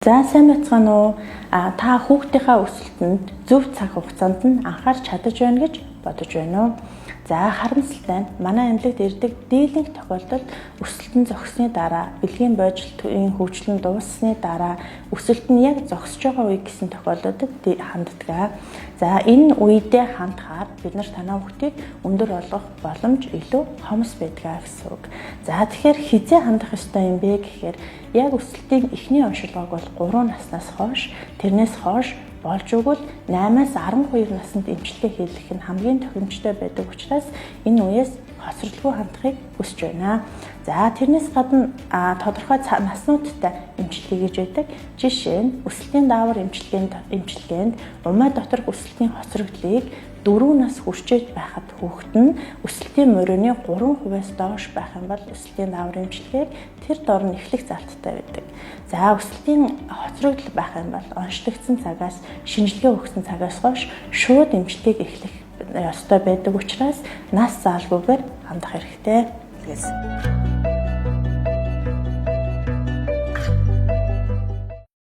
За сайн байцгаана уу? Та хүүхдийнхээ өсөлтөнд зөв цаг хугацаанд нь анхаарч чадаж байна гэж бодож байна уу? За харамсалтай нь манай эмнэлэгт ирдэг дийлэнх тохиолдолд өсөлтөн зогссны дараа, бэлгийн боожлтын хөгжил нь дууссаны дараа өсөлт нь яг зогсож байгаа үе гэсэн тохиолдолд ханддаг. За энэ үедээ хандхаар бид нар танаа хүүхдийг өндөр олгох боломж илүү хомс байдаг гэсэн үг. За тэгэхээр хизээ хандах ёстой юм бэ гэхээр яг өсөлтийн эхний оншилгоог бол 3 наснаас хойш, тэрнээс хойш болж өгвөл 8-аас 12 наснд эмчилгээ хийх нь хамгийн тохиромжтой байдаг учраас энэ үеэс хоцролгүй хандахыг хүсэж байна. За тэрнээс гадна тодорхой наснуудтай эмчилгээ гэж байдаг. Жишээ нь өсөлтийн даавар эмчилгээнд умаа доторх өсөлтийн хоцрогдлыг 4 нас хүрчээж байхад хүүхэд нь өсөлтийн морины 3%-аас доош байх юм бол өсөлтийн даавар эмчилгээг тэр дор нь эхлэх залттай байдаг. За өсөлтийн хоцрогдол байх юм бол онцлогдсон цагаас шинжилгээ өгсөн цагаас хойш шууд эмчилгээг эхлэх ёстой байдаг учраас нас заалгүйгээр хандах хэрэгтэй.